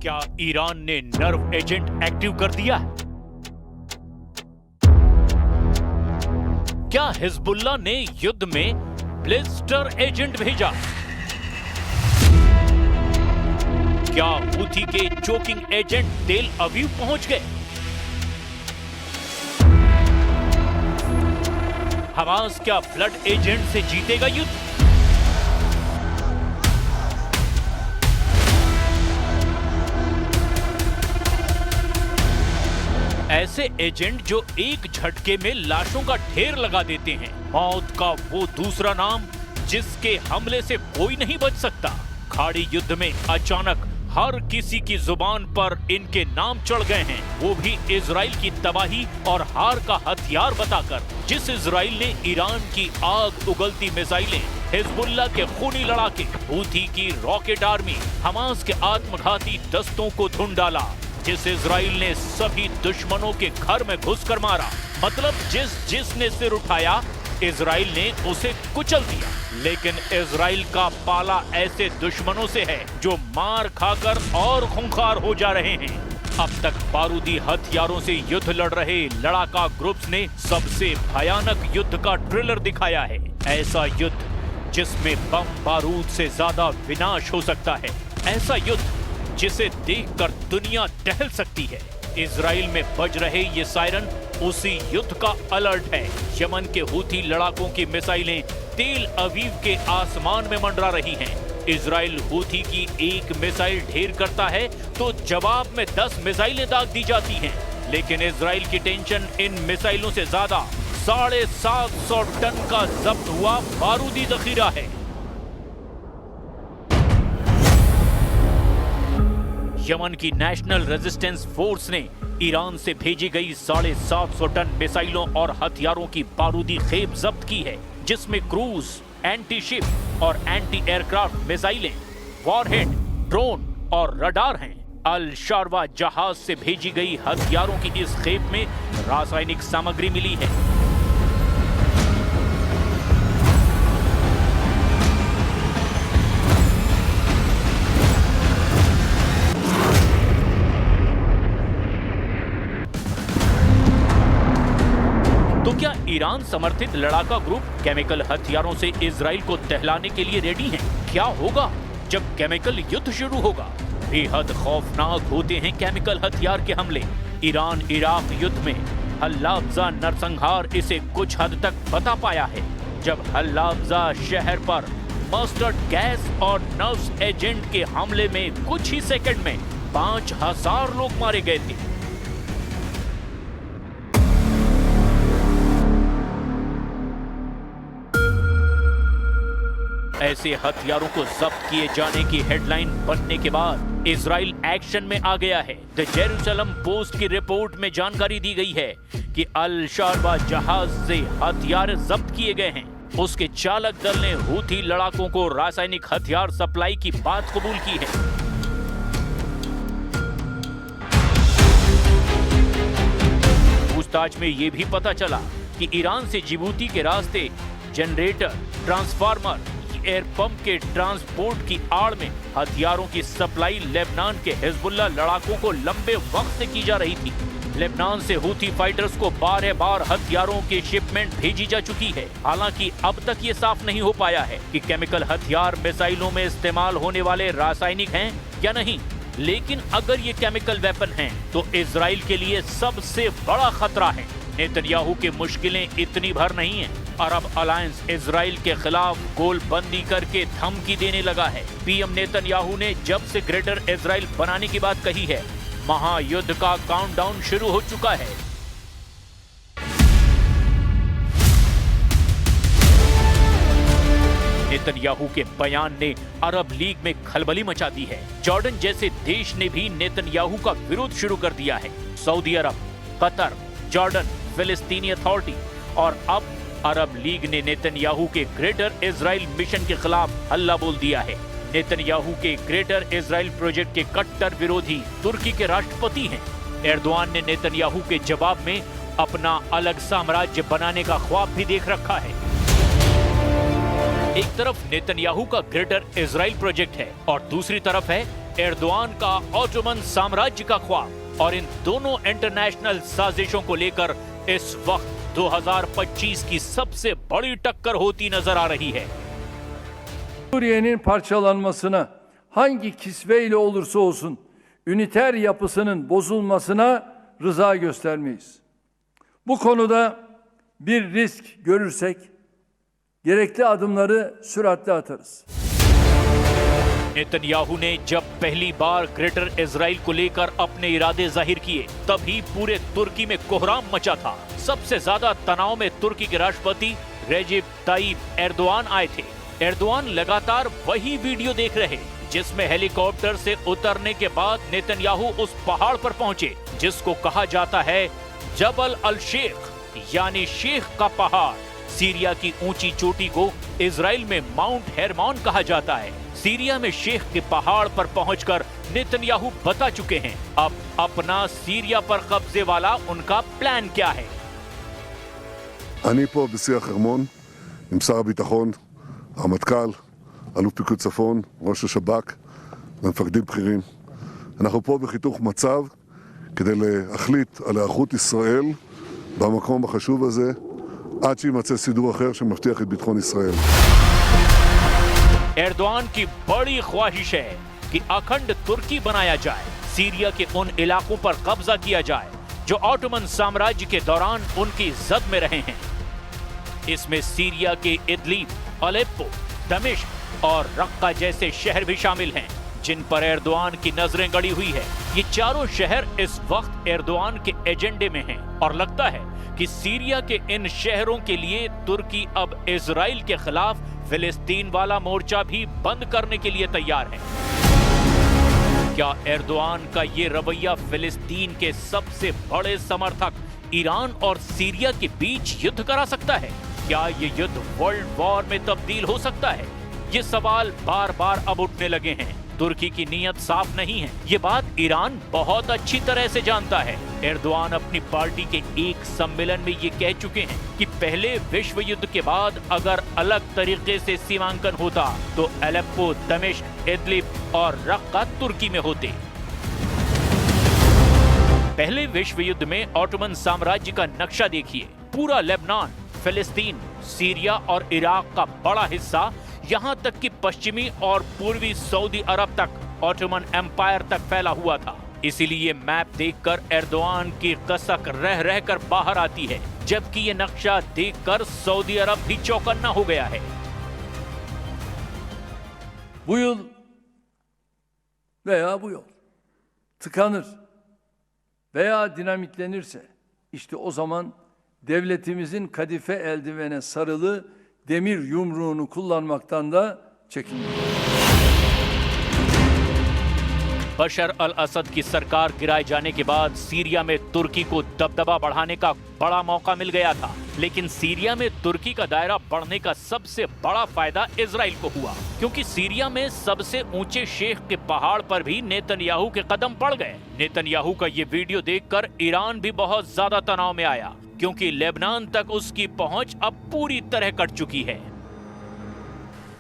क्या ईरान ने nerve agent active कर दिया? क्या हिजबुल्लाह ने युद्ध में ब्लिस्टर एजेंट भेजा? क्या हूथी के चोकिंग एजेंट तेल अवीव पहुंच गए? हमास क्या ब्लड एजेंट से जीतेगा युद्ध? ऐसे एजेंट जो एक झटके में लाशों का ढेर लगा देते हैं, मौत का वो दूसरा नाम जिसके हमले से कोई नहीं बच सकता। खाड़ी युद्ध में अचानक हर किसी की जुबान पर इनके नाम चढ़ गए हैं, वो भी इजराइल की तबाही और हार का हथियार बताकर। जिस इजराइल ने ईरान की आग उगलती मिसाइलें, हिजबुल्लाह के खूनी लड़ाके, हूथी की रॉकेट आर्मी, हमास के आत्मघाती दस्तों को धुंध डाला। जिस इजराइल ने सभी दुश्मनों के घर में घुसकर मारा, मतलब जिसने सिर उठाया, इजराइल ने उसे कुचल दिया। लेकिन इजराइल का पाला ऐसे दुश्मनों से है जो मार खाकर और खूंखार हो जा रहे हैं। अब तक बारूदी हथियारों से युद्ध लड़ रहे लड़ाका ग्रुप्स ने सबसे भयानक युद्ध का ट्रेलर दिखाया है। ऐसा युद्ध जिसमें बम बारूद से ज्यादा विनाश हो सकता है। ऐसा युद्ध जिसे देखकर दुनिया टहल सकती है। इजराइल में बज रहे ये सायरन उसी युद्ध का अलर्ट है। यमन के हूथी लड़ाकों की मिसाइलें तेल अवीव के आसमान में मंडरा रही हैं। इजराइल हूथी की एक मिसाइल ढेर करता है तो जवाब में 10 मिसाइलें दाग दी जाती हैं। लेकिन इजराइल की टेंशन इन मिसाइलों से ज्यादा 750 टन का जब्त हुआ बारूदी जखीरा है। यमन की नेशनल रेजिस्टेंस फोर्स ने ईरान से भेजी गई 750 टन मिसाइलों और हथियारों की बारूदी खेप जब्त की है, जिसमें क्रूज, एंटी शिप और एंटी एयरक्राफ्ट मिसाइलें, वॉरहेड, ड्रोन और रडार हैं। अल शारवा जहाज से भेजी गई हथियारों की इस खेप में रासायनिक सामग्री मिली है। तो क्या ईरान समर्थित लड़ाका ग्रुप केमिकल हथियारों से इजराइल को दहलाने के लिए रेडी हैं? क्या होगा जब केमिकल युद्ध शुरू होगा? बेहद खौफनाक होते हैं केमिकल हथियार के हमले। ईरान इराक युद्ध में हल्लाफजा नरसंहार इसे कुछ हद तक बता पाया है, जब हल्लाफजा शहर पर मस्टर्ड गैस और नर्व्स एजेंट के हमले में कुछ ही सेकंड में 5000 लोग मारे गए थे। ऐसे हथियारों को जब्त किए जाने की हेडलाइन बनने के बाद इजराइल एक्शन में आ गया है। द जेरूसलम पोस्ट की रिपोर्ट में जानकारी दी गई है कि अल शारवा जहाज से हथियार जब्त किए गए हैं। उसके चालक दल ने हूथी लड़ाकों को रासायनिक हथियार सप्लाई की बात कबूल की है। पूछताछ में यह भी पता चला कि ईरान से जिबूती के रास्ते जनरेटर, ट्रांसफार्मर, एयर पंप के ट्रांसपोर्ट की आड़ में हथियारों की सप्लाई लेबनान के हिजबुल्लाह लड़ाकों को लंबे वक्त से की जा रही थी। लेबनान से हूथी फाइटर्स को बार हथियारों की शिपमेंट भेजी जा चुकी है। हालांकि अब तक ये साफ नहीं हो पाया है कि केमिकल हथियार मिसाइलों में इस्तेमाल होने वाले रासायनिक हैं या नहीं। लेकिन अगर ये केमिकल वेपन हैं, तो इजराइल के लिए सबसे बड़ा खतरा है। नेतन्याहू की मुश्किलें इतनी भर नहीं हैं। अरब अलायंस इजराइल के खिलाफ गोलबंदी करके धमकी देने लगा है। पीएम नेतन्याहू ने जब से ग्रेटर इजराइल बनाने की बात कही है, महायुद्ध का काउंटडाउन शुरू हो चुका है। नेतन्याहू के बयान ने अरब लीग में खलबली मचा दी है। जॉर्डन जैसे देश ने भी नेतन्याहू का विरोध शुरू कर दिया है। सऊदी अरब, कतर, जॉर्डन, फिलिस्तीनी अथॉरिटी और अब अरब लीग ने नेतन्याहू के ग्रेटर इजराइल मिशन के खिलाफ हल्ला बोल दिया है। नेतन्याहू के ग्रेटर इजराइल प्रोजेक्ट के कट्टर विरोधी तुर्की के राष्ट्रपति हैं। एर्दोआन ने नेतन्याहू के जवाब में अपना अलग साम्राज्य बनाने का ख्वाब भी देख रखा है। एक तरफ नेतन्याहू का ग्रेटर इजराइल प्रोजेक्ट है और दूसरी तरफ है एर्दोआन का ऑटोमन साम्राज्य का ख्वाब। और इन दोनों इंटरनेशनल साजिशों को लेकर इस वक्त 2025 की सबसे बड़ी टक्कर होती नजर आ रही है। Suriye'nin parçalanmasına hangi kisveyle olursa olsun üniter yapısının bozulmasına rıza göstermeyiz. Bu konuda bir risk görürsek gerekli adımları süratle atarız. Netanyahu ने जब पहली बार ग्रेटर इजराइल को लेकर अपने इरादे जाहिर किए तभी पूरे तुर्की में कोहराम मचा था। सबसे ज्यादा तनाव में तुर्की के राष्ट्रपति रेजिप ताइप एर्दोआन आए थे। एर्दोआन लगातार वही वीडियो देख रहे जिसमें हेलीकॉप्टर से उतरने के बाद नेतन्याहू उस पहाड़ पर पहुंचे जिसको कहा जाता है जबल अल शेख यानी शेख का पहाड़। सीरिया की ऊंची चोटी को इजराइल में माउंट हेरमोन कहा जाता है। सीरिया में शेख के पहाड़ पर पहुंचकर नेतन्याहू बता चुके हैं अब अपना सीरिया पर कब्जे वाला उनका प्लान क्या है। אני פה בשיח חרמון עם שר הביטחון, הרמטכ"ל, אלוף פיקוד צפון, ראש השב"כ ומפקדים בכירים. אנחנו פה בחיתוך מצב כדי להחליט על היערכות ישראל במקום החשוב הזה עד שימצא סידור אחר שמבטיח את ביטחון ישראל. एर्दोआन की बड़ी ख्वाहिश है कि अखंड तुर्की बनाया जाए, सीरिया के उन इलाकों पर कब्जा किया जाए जो ऑटोमन साम्राज्य के दौरान उनकी जद में रहे हैं। इसमें सीरिया के इदलिब, अलेप्पो, दमिश्क और रक्का जैसे शहर भी शामिल हैं जिन पर एर्दोआन की नजरें गड़ी हुई है। ये चारों शहर इस वक्त एर्दोआन के एजेंडे में हैं और लगता है कि सीरिया के इन शहरों के लिए तुर्की अब इजराइल के खिलाफ फिलिस्तीन वाला मोर्चा भी बंद करने के लिए तैयार है। क्या एर्दोआन का ये रवैया फिलिस्तीन के सबसे बड़े समर्थक ईरान और सीरिया के बीच युद्ध करा सकता है? क्या ये युद्ध वर्ल्ड वॉर में तब्दील हो सकता है? ये सवाल बार बार अब उठने लगे हैं। तुर्की की नीयत साफ नहीं है, ये बात ईरान बहुत अच्छी तरह से जानता है। एर्दोआन अपनी पार्टी के एक सम्मेलन में ये कह चुके हैं कि पहले विश्व युद्ध के बाद अगर अलग तरीके से सीमांकन होता तो अलेप्पो, दमिश्क, इदलिब और रक्का तुर्की में होते। पहले विश्व युद्ध में ऑटोमन साम्राज्य का नक्शा देखिए। पूरा लेबनान, फिलिस्तीन, सीरिया और इराक का बड़ा हिस्सा, यहाँ तक कि पश्चिमी और पूर्वी सऊदी अरब तक ऑटोमन एम्पायर तक फैला हुआ था। इसीलिए मैप देखकर एर्दोआन की कसक रह रहकर बाहर आती है, जबकि ये नक्शा देखकर सऊदी अरब भी चौकन्ना हो गया है। Bu yıl veya bu yol tıkanır veya dinamitlenirse işte o zaman devletimizin kadife eldivene sarılı demir yumruğunu kullanmaktan da çekinmeyin. बशर अल असद की सरकार गिराए जाने के बाद सीरिया में तुर्की को दबदबा बढ़ाने का बड़ा मौका मिल गया था, लेकिन सीरिया में तुर्की का दायरा बढ़ने का सबसे बड़ा फायदा इजराइल को हुआ, क्योंकि सीरिया में सबसे ऊंचे शेख के पहाड़ पर भी नेतन्याहू के कदम पड़ गए। नेतन्याहू का ये वीडियो देखकर ईरान भी बहुत ज्यादा तनाव में आया, क्योंकि लेबनान तक उसकी पहुंच अब पूरी तरह कट चुकी है।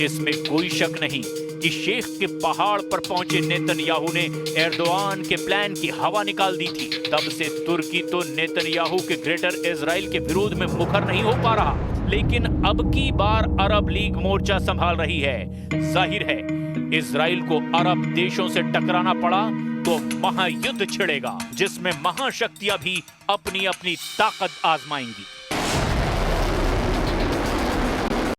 इसमें कोई शक नहीं कि शेख के पहाड़ पर पहुंचे नेतन्याहू ने एर्दोआन के प्लान की हवा निकाल दी थी। तब से तुर्की तो नेतन्याहू के ग्रेटर इजराइल के विरोध में मुखर नहीं हो पा रहा, लेकिन अब की बार अरब लीग मोर्चा संभाल रही है। जाहिर है इजराइल को अरब देशों से टकराना पड़ा तो महायुद्ध छिड़ेगा, जिसमें महाशक्तियां भी अपनी अपनी ताकत आजमाएंगी।